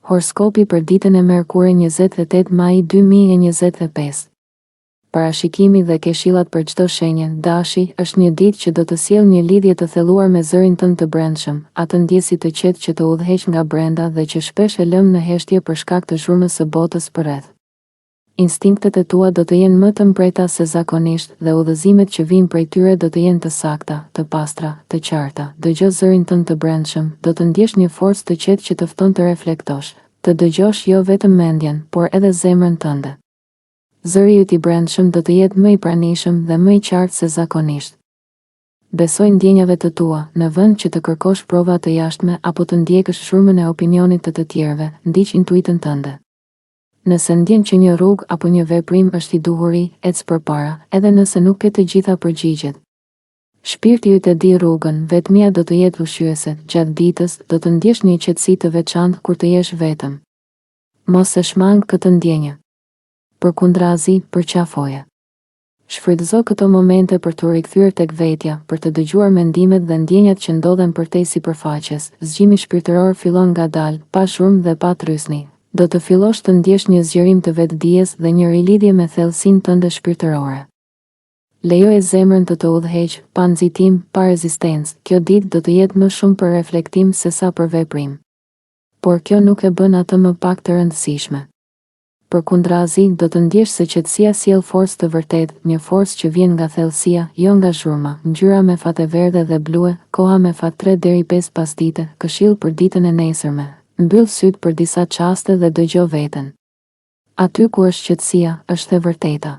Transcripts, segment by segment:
Horoskopi për ditën e Merkurit 28 Maj 2025. Parashikimi dhe këshillat për çdo shenjë. Dashi është një ditë që do të sjellë një lidhje të thelluar me zërin tënd të brendshëm, atë ndjesi të qetë që të udhëheq nga brenda dhe që shpesh e lëm në heshtje për shkak të zhurmës së botës përreth. Instinktet e tua do të jenë më të mprejta se zakonisht dhe udhëzimet që vijnë prej tyre do të jenë të sakta, të pastra, të qarta. Dëgjoj zërin tënd të brendshëm, do të ndjesh një forcë të qetë që të fton të reflektosh, të dëgjosh jo vetëm mendjen, por edhe zemrën tënde. Zëri yt I brendshëm do të jetë më I pranishëm dhe më I qartë se zakonisht. Besoj ndjenjave të tua, në vend që të kërkosh prova të jashtme apo të ndjekësh shurmën e opinionit të tjerëve, ndiq intuitën tënde. Nëse ndjen që një rrugë apo një veprim është I duhuri, ec përpara, edhe nëse nuk ke të gjitha përgjigjet. Shpirti yt e di rrugën, vetmia do të jetë ushqyese, gjatë ditës do të ndjesh një qetësi të veçantë kur të jesh vetëm. Mos e shmang këtë ndjenjë. Përkundrazi, përqafoje. Shfrytëzo këto momente për të rikthyer tek vetja, për të dëgjuar mendimet dhe ndjenjat që ndodhen përtej sipërfaqes. Zgjimi shpirtëror fillon ngadalë, pa shurmë dhe pa trysni. Do të fillosh të ndjesh një zgjerim të vetdijes dhe një rilidhje me thellësinë tënde shpirtërore. Lejoje zemrën të të udhëheq, pa nxitim, pa rezistencë. Kjo ditë do të jetë më shumë për reflektim se sa për veprim. Por kjo nuk e bën atë më pak të rëndësishme. Përkundrazi, do të ndjesh se qetësia sjell forcë të vërtetë, një forcë që vjen nga thellësia, jo nga zhurma. Ngjyra me fate verdhe dhe blue, koha me fat 3 deri 5 pasdite, këshill për ditën e nesërme. Mbyll syt për disa çaste dhe dëgjo veten. Aty ku është qetësia, është e vërteta.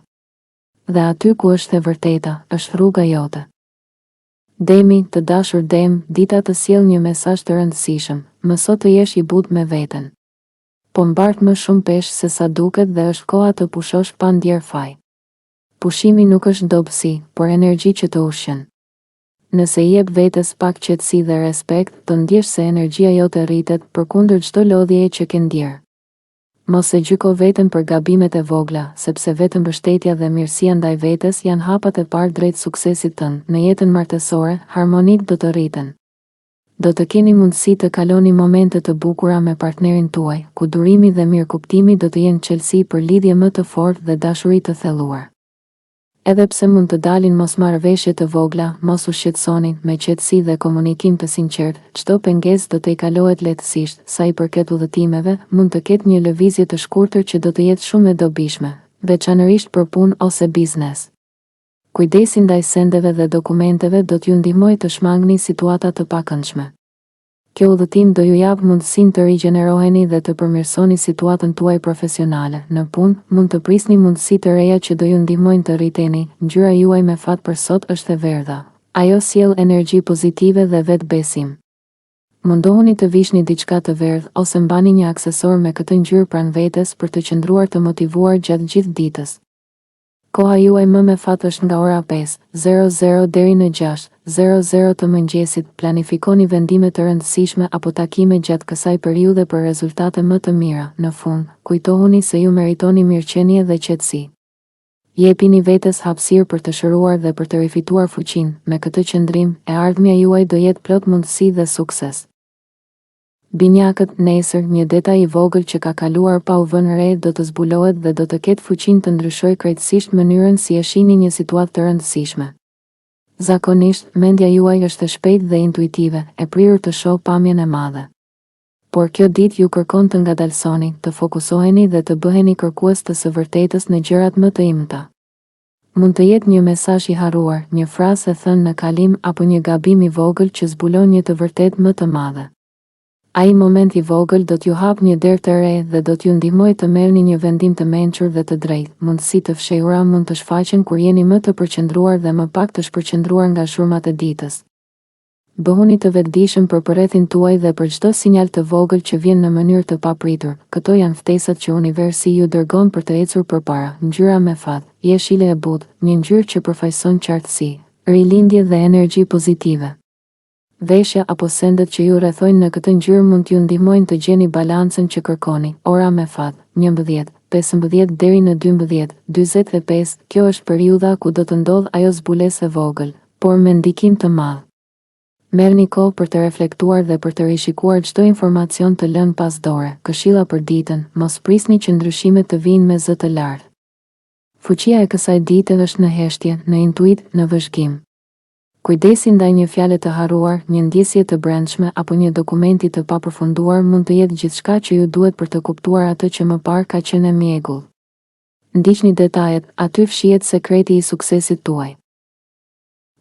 Dhe aty ku është e vërteta, është rruga jote. Demi, të dashur Dem, dita të sjell një mesazh të rëndësishëm. Mëso të jesh I butë me veten. Po mbart më shumë peshë se sa duket dhe është koha të pushosh pa ndjer faj. Pushimi nuk është dobësi, por energji që të ushqen. Nëse I jep vetes pak qetësi dhe respekt, të ndjesh se energjia jote rritet përkundër çdo lodhjeje që ke ndjer. Mos e gjyko veten për gabimet e vogla, sepse vetëm mbështetja dhe mirësia ndaj vetes janë hapat e parë drejt suksesit tënd. Në jetën martësore, harmonitë do të rriten. Do të keni mundësi të kaloni momente të bukura me partnerin tuaj, ku durimi dhe mirëkuptimi do të jenë çelësi për lidhje më të fortë dhe dashuri të thelluar. Edhe pse mund të dalin mosmarrëveshje të vogla, mos u shqetësoni, me qetësi dhe komunikim të sinqert, çdo pengesë do të I kalohet lehtësisht. Sa I përket udhëtimeve, mund të ketë një lëvizje të shkurtër që do të jetë shumë e dobishme, veçanërisht për punë ose biznes. Kujdesi ndaj sendeve dhe dokumenteve do t'ju ndihmojë të shmangni situata të pakëndshme. Kjo udhëtim do ju jap mundësinë të rigjeneroheni dhe të përmirësoni situatën tuaj profesionale. Në punë, mund të prisni mundësi të reja që do ju ndihmojnë të rriteni. Ngjyra juaj me fat për sot është e verdha. Ajo sjell energji pozitive dhe vetbesim. Mundohuni të vishni diçka të verdhë ose mbani një aksesor me këtë ngjyrë pranë vetes për të qëndruar të motivuar gjatë gjithë ditës. Koha juaj më me fat është nga ora 5:00 deri në 6:00 të mëngjesit. Planifikoni vendime të rëndësishme apo takime gjatë kësaj periudhe për rezultate më të mira. Në fund, kujtohuni se ju meritoni mirëqenie dhe qetësi. Jepini vetes hapësirë për të shëruar dhe për të rifituar fuqinë. Me këtë qëndrim, e ardhmja juaj do jetë plot mundësi dhe sukses. Binjakët, nesër, një detaj I vogël që ka kaluar pa u vënë re do të zbulohet dhe do të ketë fuqinë të ndryshojë krejtësisht mënyrën si e shihni një situatë të rëndësishme. Zakonisht, mendja juaj është e shpejtë dhe intuitive, e prirur të shohë pamjen e madhe. Por kjo ditë ju kërkon të ngadalsoni, të fokusoheni dhe të bëheni kërkues të së vërtetës në gjërat më të imta. Mund të jetë një mesazh I harruar, një frazë e thënë në kalim apo një gabim I vogël që zbulon një të vërtetë më të madhe. Ai moment I vogël do t'ju hap një derë të re dhe do t'ju ndihmojë të merrni një vendim të mençur dhe të drejtë. Mundësi të fshehura mund të shfaqen kur jeni më të përqendruar dhe më pak të shpërqendruar nga shurmat e ditës. Bëhuni të vetëdijshëm për përrethin tuaj dhe për çdo sinjal të vogël që vjen në mënyrë të papritur. Këto janë ftesat që universi ju dërgon për të ecur përpara. Ngjyra me fat, jeshile e butë, një ngjyrë që përfaqëson qartësi, rilindje dhe energji pozitive. Veshja apo sendet që ju rrethojnë në këtë ngjyrë mund t'ju ndihmojnë të gjeni balancën që kërkoni. Ora me fat, 11, 15 deri në 12, 45. Kjo është periudha ku do të ndodh ajo zbulesë e vogël, por me ndikim të madh. Merrni kohë për të reflektuar dhe për të rishikuar çdo informacion të lënë pas dore. Këshilla për ditën: mos prisni që ndryshimet të vinë me zë të lartë. Fuqia e kësaj dite është në heshtje, në intuit, në vëzhgim. Kujdesi ndaj një fjale të harruar, një ndjesje të brendshme apo një dokumenti të papërfunduar mund të jetë gjithçka që ju duhet për të kuptuar atë që më parë ka qenë mjegull. Ndiqni detajet, aty fshihet sekreti i suksesit tuaj.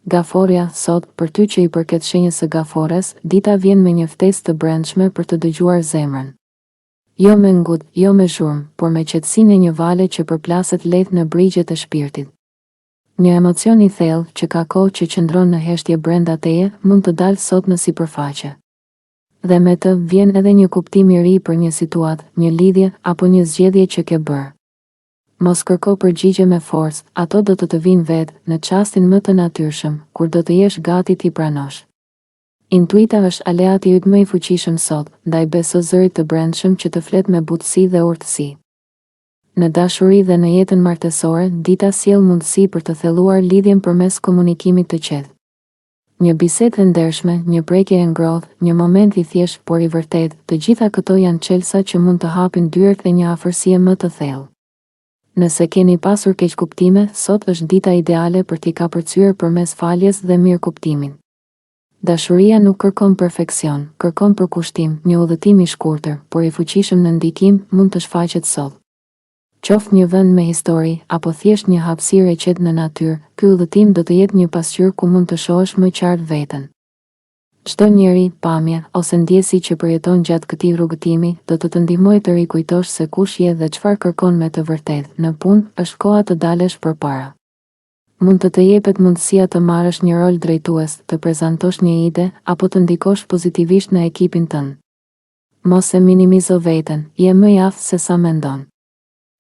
Gaforja: sot, për ty që i përket shenjës së gafores, dita vjen me një ftesë të brendshme për të dëgjuar zemrën. Jo me ngut, jo me zhurmë, por me qetësinë e një vale që përplaset lehtë në brigjet e shpirtit. Një emocion i thellë që ka kohë që qëndron në heshtje brenda teje mund të dalë sot në sipërfaqe. Dhe me të vjen edhe një kuptim i ri për një situatë, një lidhje apo një zgjedhje që ke bërë. Mos kërko përgjigje me forcë, ato do të vinë vetë, në çastin më të natyrshëm, kur do të jesh gati t'i pranosh. Intuita është aleati yt më i fuqishëm sot, ndaj beso zërit të brendshëm që të flet me butësi dhe urtësi. Në dashuri dhe në jetën martesore, dita sjell mundësi për të thelluar lidhjen përmes komunikimit të qetë. Një bisedë e ndershme, një prekje e ngrohtë, një moment i thjeshtë por i vërtetë, të gjitha këto janë çelësa që mund të hapin dyert e një afërsie më të thellë. Nëse keni pasur keqkuptime, sot është dita ideale për t'i kapërcyer përmes faljes dhe mirëkuptimin. Dashuria nuk kërkon perfeksion, kërkon përkushtim, një udhëtim i shkurtër, por i fuqishëm në ndikim, mund të shfaqet sot. Qoftë një vend me histori, apo thjesht një hapësirë e qetë në natyrë, ky udhëtim do të jetë një pasqyrë ku mund të shohësh më qartë veten. Çdo njeri, pamje, ose ndjesi që përjeton gjatë këtij rrugëtimi, do të ndihmojë të rikujtosh se kush je dhe çfarë kërkon me të vërtetë. Në punë, është koha të dalësh përpara. Mund të jepet mundësia të marrësh një rol drejtues, të prezantosh një ide, apo të ndikosh pozitivisht në ekipin tënd. Mos e minimizo veten, je më i aftë se sa mendon.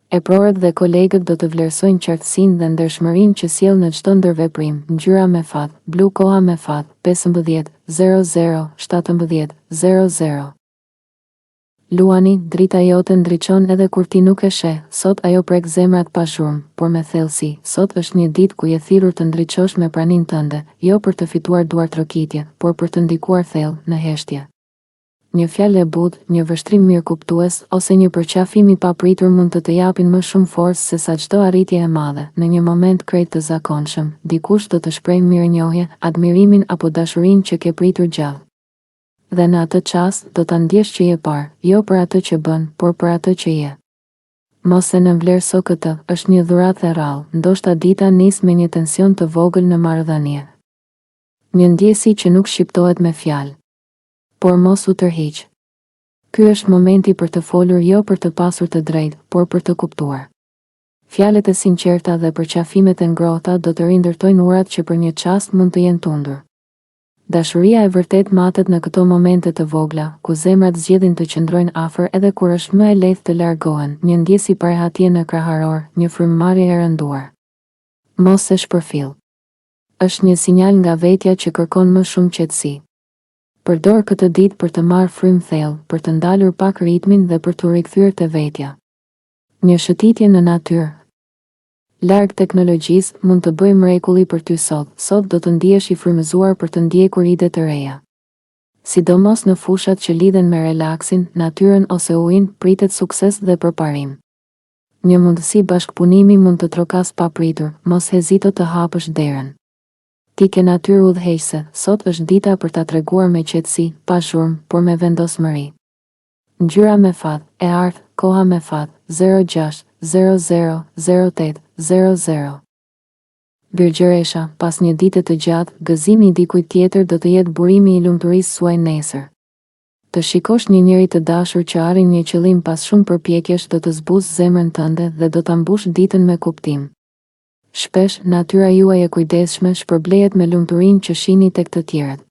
Eprorët dhe kolegët do të vlerësojnë qartësinë dhe ndershmërinë që sjell në çdo ndërveprim. Ngjyra me fat, blu koha me fat, 15:00-17:00. Luani, drita jote ndriçon edhe kur ti nuk e sheh. Sot ajo prek zemrat pa zhurmë, por me thellësi. Sot është një ditë ku je thirrur të ndriçosh me praninë tënde, jo për të fituar duartrokitje, por për të ndikuar thellë në heshtje. Një fjalë e butë, një vështrim mirëkuptues ose një përqafim i papritur mund të japin më shumë forcë se sa çdo arritje e madhe. Në një moment krejt të zakonshëm, dikush do të shprehë mirënjohje, admirimin apo dashurinë që ke pritur gjallë. Dhe në atë çast do ta ndjesh që je parë, jo për atë që bën, por për atë që je. Mos e nënvlerëso këtë, është një dhuratë e rrallë, ndoshta dita nis me një tension të vogël në marrëdhënie. Një ndjesi që nuk shqiptohet me fjalë. Por mos u tërhiq. Ky është momenti për të folur, jo për të pasur të drejtë, por për të kuptuar. Fjalët e sinqerta dhe përqafimet e ngrohta do të rindërtojnë urat që për një çast mund të jenë tundur. Dashuria e vërtet matet në këto momente të vogla, ku zemrat zgjedhin të qëndrojnë afër edhe kur është më e lehtë të largohen, një ndjesi parëhatje në kraharor, një frymëmarrje e rënduar. Mos e shpërfill. Është një sinjal nga vetja që kërkon më shumë qetësi. Përdor këtë ditë për të marrë frymë thellë, për të ndalur pak ritmin dhe për të rikthyer te vetja. Një shëtitje në natyrë. Larg teknologjisë mund të bëjë mrekulli për ty sot. Sot do të ndihesh i frymëzuar për të ndjekur ide të reja. Sidomos në fushat që lidhen me relaksin, natyrën ose ujin, pritet sukses dhe përparim. Një mundësi bashkëpunimi mund të trokas papritur, mos hezito të hapësh derën. Ti ke natyrë udhëheqëse, sot është dita për ta treguar me qetësi, pa zhurmë, por me vendosmëri. Ngjyra me fat, e artë, koha me fat, 06:00-08:00. Birgjëresha, pas një dite të gjatë, gëzimi i dikujt tjetër do të jetë burimi i lumturisë suaj nesër. Të shikosh një njeri të dashur që arrin një qëllim pas shumë përpjekjesh do të zbuzë zemrën tënde dhe do ta mbush ditën me kuptim. Shpesh, natyra juaj e kujdesshme shpërblehet me lumturinë që shihni tek të tjerët.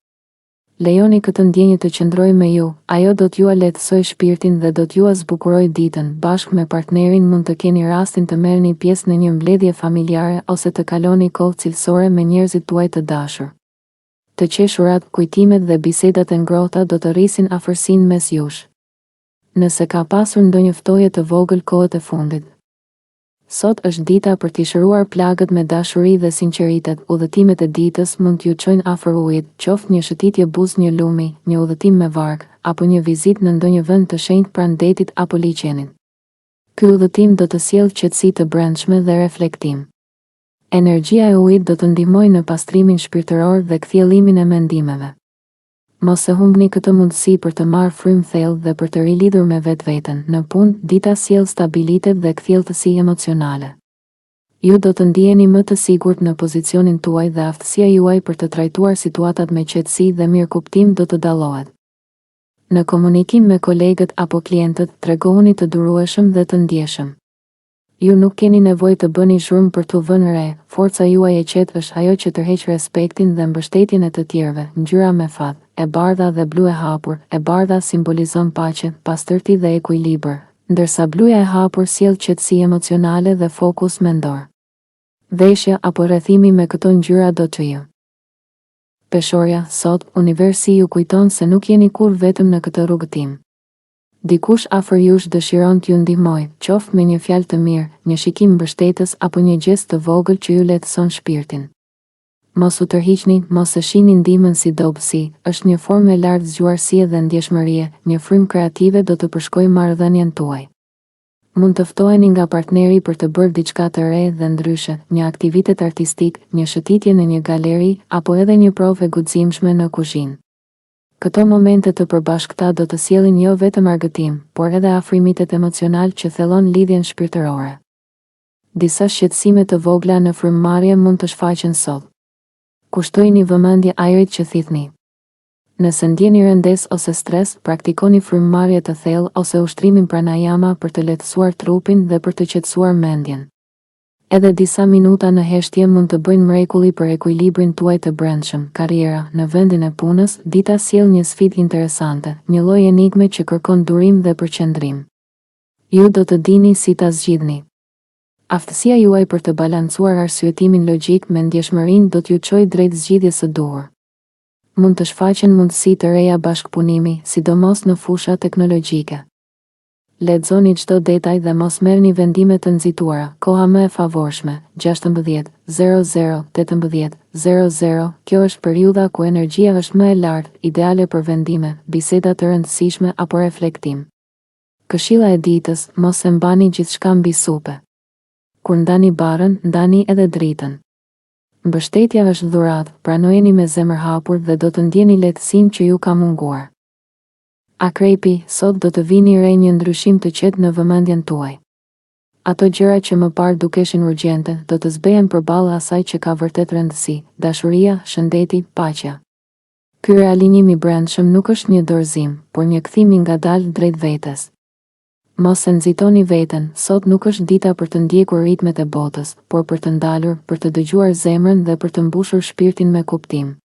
Lejoni këtë ndjenjë të qëndrojë me ju, ajo do t'ju lehtësoj shpirtin dhe do t'ju zbukuroj ditën. Bashkë me partnerin mund të keni rastin të merrni pjesë në një mbledhje familjare ose të kaloni kohë cilësore me njerëzit tuaj të dashur. Të qeshurat, kujtimet dhe bisedat e ngrohta do të rrisin afërsinë mes jush. Nëse ka pasur ndonjë ftoje të vogël kohët e fundit, Sot është dita për t'i shëruar plagët me dashuri dhe sinqeritet. Udhëtimet e ditës mund t'ju çojnë afër ujit, qoftë një shëtitje buzë, një lumi, një udhëtim me varg, apo një vizitë në ndonjë vend të shenjtë pranë detit apo liçenit. Ky udhëtim do të sjellë qetësi të brendshme dhe reflektim. Energjia e ujit do të ndihmojë në pastrimin shpirtëror dhe kthjellimin e mendimeve. Mos e humbni këtë mundësi për të marrë frymë thellë dhe për të rilidhur me vetveten. Në punë, dita sjell stabilitet dhe kthjelltësi emocionale. Ju do të ndiheni më të sigurt në pozicionin tuaj dhe aftësia juaj për të trajtuar situatat me qetësi dhe mirëkuptim do të dallohet. Në komunikim me kolegët apo klientët, tregohuni të durueshëm dhe të ndjeshëm. Ju nuk keni nevojë të bëni shumë për t'u vënë re, forca juaj e qetë është ajo që tërheq respektin dhe mbështetjen e të tjerëve. Ngjyra me fat, e bardha dhe blu e hapur. E bardha simbolizon paqe, pastërti dhe ekuilibër, ndërsa bluja e hapur sjell qetësi emocionale dhe fokus mendor. Veshja apo rrethimi me këto ngjyra do të ju. Peshorja, sot, universi ju kujton se nuk jeni kur vetëm në këtë rrugëtim. Dikush afër jush dëshiron t'ju ndihmojë, qoftë me një fjalë të mirë, një shikim mbështetës apo një gest të vogël që ju lehtëson shpirtin. Mos u tërhiqni, mos e shihni ndihmën si dobësi, është një formë e lartë zgjuarësie dhe ndjeshmërie, një frymë kreative do të përshkojë marrëdhënien tuaj. Mund të ftoheni nga partneri për të bërë diçka të re dhe ndryshe, një aktivitet artistik, një shëtitje në një galeri, apo edhe një provë e guximshme në kuzhinë. Këto momente të përbashkëta do të sjellin jo vetëm argëtim, por edhe afrimitet emocional që thellon lidhjen shpirtërore. Disa shqetësime të vogla në frymëmarrje mund të shfaqen sot. Kushtojini vëmendje ajrit që thithni. Nëse ndjeni rëndes ose stres, praktikoni frymëmarrje të thellë ose ushtrimin pranayama për të lehtësuar trupin dhe për të qetësuar mendjen. Edhe disa minuta në heshtje mund të bëjnë mrekulli për ekuilibrin tuaj të brendshëm. Karriera, në vendin e punës, dita sjell një sfidë interesante, një lloj enigme që kërkon durim dhe përqendrim. Ju do të dini si ta zgjidhni. Aftësia juaj për të balancuar arsyetimin logjik me ndjeshmërinë do t'ju çojë drejt zgjidhjes së duhur. Mund të shfaqen mundësi të reja bashkëpunimi, sidomos në fusha teknologjike. Lexoni çdo detaj dhe mos merrni vendime të nxituara. Koha më e favorshme, 16:00–18:00. Kjo është periudha ku energjia është më e lartë, ideale për vendime, biseda të rëndësishme apo reflektim. Këshilla e ditës, mos e mbani gjithçka mbi supe. Kur ndani barën, ndani edhe dritën. Mbështetja është dhuratë, pranojeni me zemër hapur dhe do të ndjeni lehtësinë që ju ka munguar. Akrepi, sot do të vini re një ndryshim të qetë në vëmendjen tuaj. Ato gjëra që më parë dukeshin urgjente, do të zbehen përballë asaj që ka vërtet rëndësi, dashuria, shëndeti, paqja. Ky realinjim i brendshëm nuk është një dorëzim, por një kthim i ngadalë drejt vetes. Mos e nxitoni veten, sot nuk është dita për të ndjekur ritmet e botës, por për të ndalur, për të dëgjuar zemrën dhe për të mbushur shpirtin me kuptim.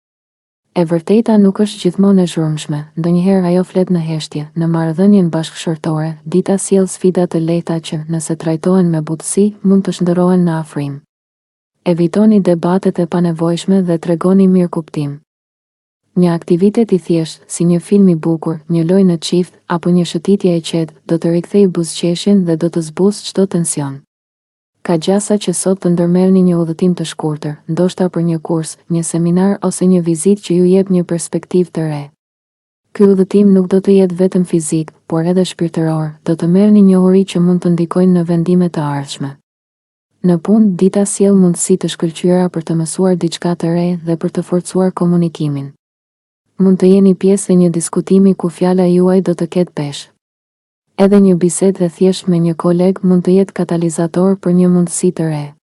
E vërteta nuk është gjithmonë e zhurmshme, ndonjëherë ajo flet në heshtje. Në marrëdhënien bashkëshortore, dita sjell sfida të lehta që, nëse trajtohen me butësi, mund të shndërrohen në afrim. Evitoni debatet e panevojshme dhe tregoni mirëkuptim. Një aktivitet i thjeshtë, si një film i bukur, një lojë në çift apo një shëtitje e qetë, do të rikthejë buzëqeshjen dhe do të zbusë çdo tension. Ka gjasa që sot të ndërmerrni një udhëtim të shkurtër, ndoshta për një kurs, një seminar ose një vizitë që ju jep një perspektivë të re. Ky udhëtim nuk do të jetë vetëm fizik, por edhe shpirtëror, do të merrni njohuri që mund të ndikojnë në vendime të ardhshme. Në punë, dita sjell mundësi të shkëlqyera për të mësuar diçka të re dhe për të forcuar komunikimin. Mund të jeni pjesë e një diskutimi ku fjala juaj do të ketë peshë. Edhe një bisedë e thjeshtë me një koleg mund të jetë katalizator për një mundësi të re.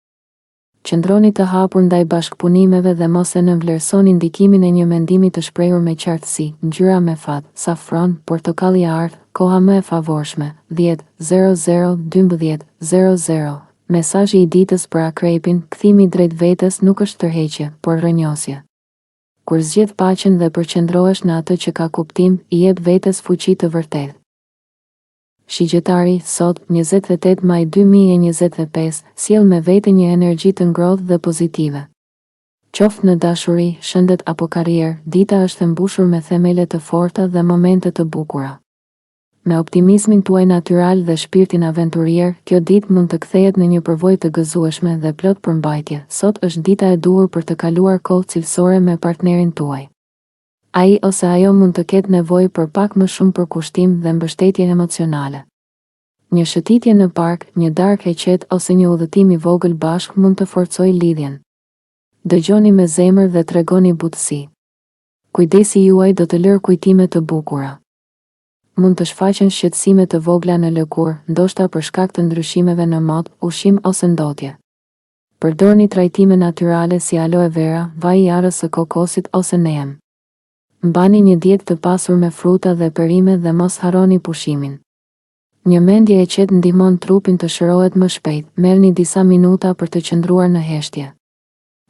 Qëndroni të hapur ndaj bashkëpunimeve dhe mos e nënvlerësoni ndikimin e një mendimi të shprehur me qartësi. Ngjyra me fat, safron, portokalli i ardh, koha më e favorshme, 10:00–12:00. Mesazhi i ditës për akrepin, kthimi drejt vetes nuk është tërheqje, por rrënjosje. Kur zgjedh paqen dhe përqendrohesh në atë që ka kuptim, i jep vetes fuqi të vërtetë. Shigjetari, sot, 28 maj 2025, sjell me vete një energji të ngrohtë dhe pozitive. Qoftë në dashuri, shëndet apo karrierë, dita është e mbushur me themele të forta dhe momente të bukura. Me optimizmin tuaj natyral dhe shpirtin aventurier, kjo ditë mund të kthehet në një përvojë të gëzueshme dhe plot përmbajtje. Sot është dita e duhur për të kaluar kohë cilësore me partnerin tuaj. Ai ose ajo mund të ketë nevojë për pak më shumë përkushtim dhe mbështetje emocionale. Një shëtitje në park, një darkë e qetë ose një udhëtim i vogël bashk mund të forcojë lidhjen. Dëgjoni me zemër dhe tregoni butësi. Kujdesi juaj do të lërë kujtime të bukura. Mund të shfaqen shqetësime të vogla në lëkurë, ndoshta për shkak të ndryshimeve në mod, ushqim ose ndotje. Përdorni trajtime natyrale si aloe vera, vaj i arës së kokosit ose neem. Mbani një dietë të pasur me fruta dhe perime dhe mos harroni pushimin. Një mendje e qetë ndihmon trupin të shërohet më shpejt. Merrni disa minuta për të qëndruar në heshtje.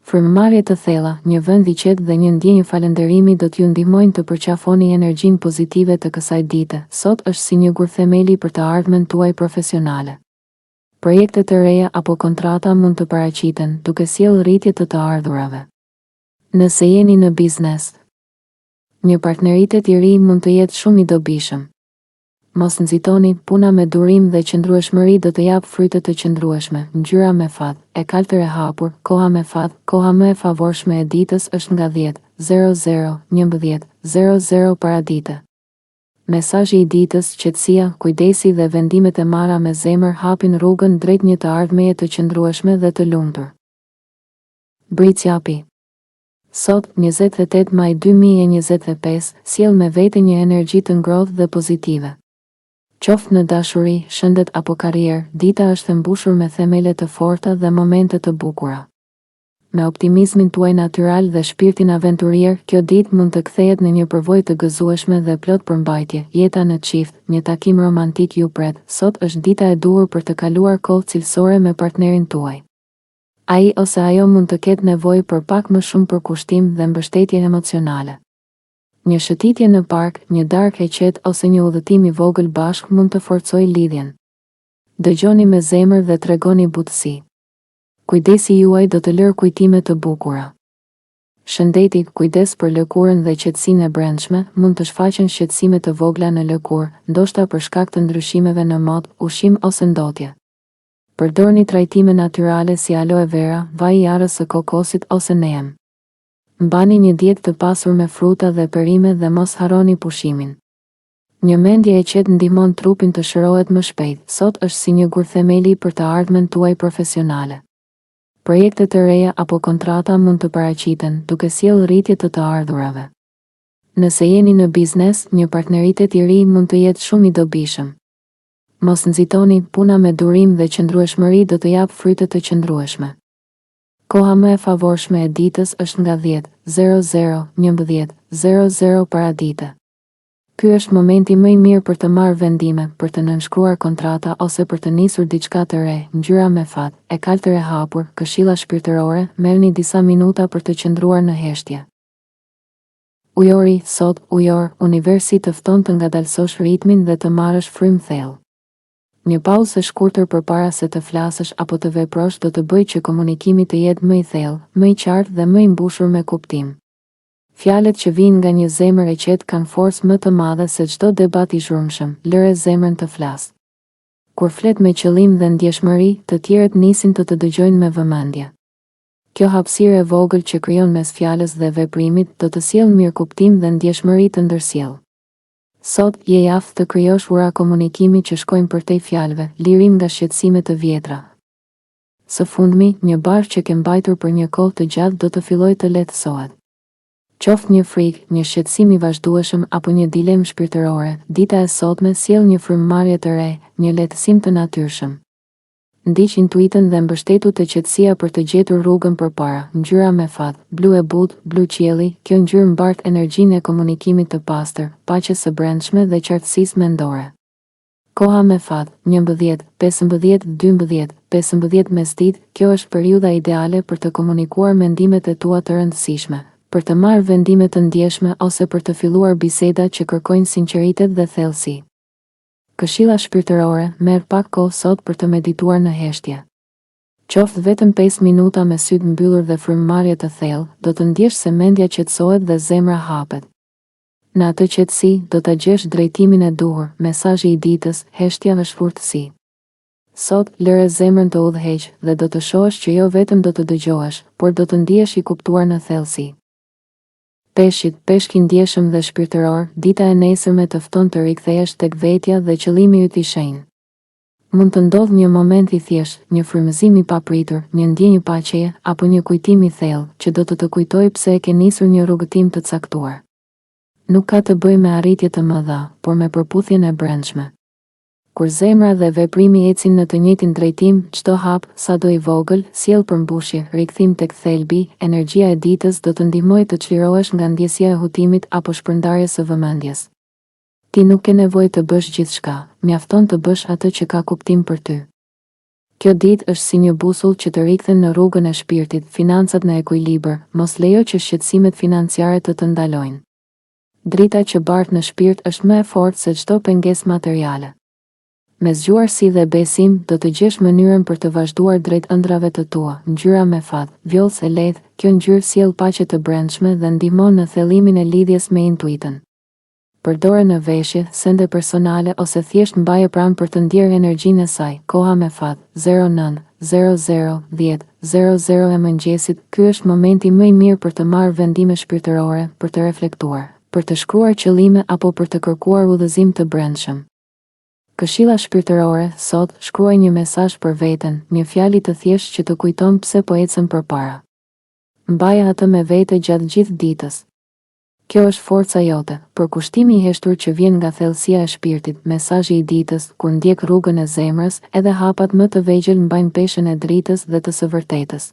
Frymëmarrje të thella, një vend i qetë dhe një ndjenjë falënderimi do t'ju ndihmojnë të përqafoni energjinë pozitive të kësaj dite. Sot është si një gur themeli për të ardhmen tuaj profesionale. Projekte të reja apo kontrata mund të paraqiten, duke sjellë rritje të ardhurave. Nëse jeni në biznes, një partneritet i ri mund të jetë shumë i dobishëm. Mos nxitoni, puna me durim dhe qëndrueshmëri do të japë fryte të qëndrueshme. Ngjyra me fat, e kaltër e hapur, koha me fat, koha më e favorshme e ditës është nga 10:00, 11:00 paradite. Mesazhi i ditës, qetësia, kujdesi dhe vendimet e marra me zemër hapin rrugën drejt një të ardhmeje të qëndrueshme dhe të lumtur. Britsjapi. Sot, 28 maj 2025, sjell me vete një energji të ngrohtë dhe pozitive. Qoftë në dashuri, shëndet apo karrierë, dita është e mbushur me themele të forta dhe momente të bukura. Me optimizmin tuaj natyral dhe shpirtin aventurier, kjo ditë mund të kthehet në një përvojë të gëzueshme dhe plot përmbajtje. Jeta në çift, një takim romantik ju pret. Sot është dita e duhur për të kaluar kohë cilësore me partnerin tuaj. Ai ose ajo mund të ketë nevojë për pak më shumë përkushtim dhe mbështetje emocionale. Një shëtitje në park, një darkë e qetë ose një udhëtim i vogël bashk mund të forcojë lidhjen. Dëgjoni me zemër dhe tregoni butësi. Kujdesi juaj do të lërë kujtime të bukura. Shëndeti, kujdes për lëkurën dhe qetësinë e brendshme, mund të shfaqen shqetësime të vogla në lëkurë, ndoshta për shkak të ndryshimeve në mod, ushqim ose ndotje. Përdorni trajtime natyrale si aloe vera, vaj i arës së kokosit ose neem. Mbani një dietë të pasur me fruta dhe perime dhe mos harroni pushimin. Një mendje e qetë ndihmon trupin të shërohet më shpejt. Sot është si një gur themeli për të ardhmen tuaj profesionale. Projekte të reja apo kontrata mund të paraqiten, duke sjellë rritje të ardhurave. Nëse jeni në biznes, një partneritet i ri mund të jetë shumë i dobishëm. Mos nxitoni, puna me durim dhe qëndrueshmëri do të japë fryte të qëndrueshme. Koha më e favorshme e ditës është nga 10:00, 11:00 paradite. Ky është momenti më i mirë për të marrë vendime, për të nënshkruar kontrata ose për të nisur diçka të re. Ngjyra me fat, e kaltër e hapur, këshilla shpirtërore, merrni disa minuta për të qëndruar në heshtje. Ujori, sot, ujor, universi të fton të ngadalësosh ritmin dhe të marrësh frymë thellë. Një pauzë e shkurtër përpara se të flasësh apo të veprosh do të bëjë që komunikimi të jetë më i thellë, më i qartë dhe më i mbushur me kuptim. Fjalët që vijnë nga një zemër e qetë kanë forcë më të madhe se çdo debat i zhurmshëm. Lëre zemrën të flasë. Kur flet me qëllim dhe ndjeshmëri, të tjerët nisin të dëgjojnë me vëmendje. Kjo hapësirë e vogël që krijon mes fjalës dhe veprimit do të sjellë mirëkuptim dhe ndjeshmëri të ndërsjellë. Sot, je i aftë të krijosh ura komunikimi që shkojnë përtej fjalëve, lirim nga shqetësime të vjetra. Së fundmi, një barkë që ke mbajtur për një kohë të gjatë do të fillojë të lehtësohet. Qoftë një frikë, një shqetësim i vazhdueshëm apo një dilemë shpirtërore, dita e sotme sjell një frymëmarrje të re, një lehtësim të natyrshëm. Ndiq intuitën dhe mbështetu të qetësia për të gjetur rrugën përpara. Ngjyra me fat, blu e butë, blu qielli, kjo ngjyrë mbart energjinë e komunikimit të pastër, paqes së brendshme dhe qartësisë mendore. Koha me fat, 11, 15, 12, 15 mesditë, kjo është periudha ideale për të komunikuar mendimet e tua të rëndësishme, për të marrë vendime të ndjeshme ose për të filluar biseda që kërkojnë sinqeritet dhe thellësi. Këshilla shpirtërore, merr pak kohë sot për të medituar në heshtje. Qoftë vetëm 5 minuta me sytë mbyllur dhe frymëmarrje të thellë, do të ndjesh se mendja qetësohet dhe zemra hapet. Në atë qetësi, do të gjesh drejtimin e duhur, mesazhi i ditës, heshtja dhe shfurtësi. Sot, lëre zemrën të udhëheq dhe do të shohësh që jo vetëm do të dëgjohesh, por do të ndihesh i kuptuar në thellësi. Peshqit, peshk i ndjeshëm dhe shpirtëror, dita e nesërme të fton të rikthehesh tek vetja dhe qëllimi yt i shenjtë. Mund të ndodhë një moment i thjesht, një frymëzim i papritur, një ndjenjë paqeje apo një kujtim i thellë që do të kujtojë pse e ke nisur një rrugëtim të caktuar. Nuk ka të bëjë me arritje të mëdha, por me përputhjen e brendshme. Kur zemra dhe veprimi ecin në të njëjtin drejtim, çdo hap, sado i vogël, sjell përmbushje, rikthim tek thelbi, energjia e ditës do të ndihmojë të çlirohesh nga ndjesia e hutimit apo shpërndarjes së vëmendjes. Ti nuk ke nevojë të bësh gjithçka, mjafton të bësh atë që ka kuptim për ty. Kjo ditë është si një busull që të rikthen në rrugën e shpirtit, financat në ekuilibër, mos lejo që shqetësimet financiare të ndalojnë. Drita që bart në shpirt është më e fortë se çdo pengesë materiale. Me zgjuarsi dhe besim, do të gjesh mënyrën për të vazhduar drejt ëndrave të tua, ngjyra me fat, vjollës e lehtë, kjo ngjyrë sjell paqe të brendshme dhe ndihmon në thellimin e lidhjes me intuitën. Përdore në veshje, sende personale ose thjesht mbaje pranë për të ndjerë energjinë e saj. Koha me fat 09:00:10:00 e mëngjesit. Ky është momenti më i mirë për të marrë vendime shpirtërore, për të reflektuar, për të shkruar qëllime apo për të kërkuar udhëzim të brendshëm. Këshilla shpirtërore, sot, shkruaj një mesazh për veten, një fjalë të thjeshtë që të kujton pse po ecën përpara. Mbaje atë me vete gjatë gjithë ditës. Kjo është forca jote, përkushtimi i heshtur që vjen nga thellësia e shpirtit, mesazhi i ditës, kur ndjek rrugën e zemrës, edhe hapat më të vegjël mbajnë peshën e dritës dhe të së vërtetës.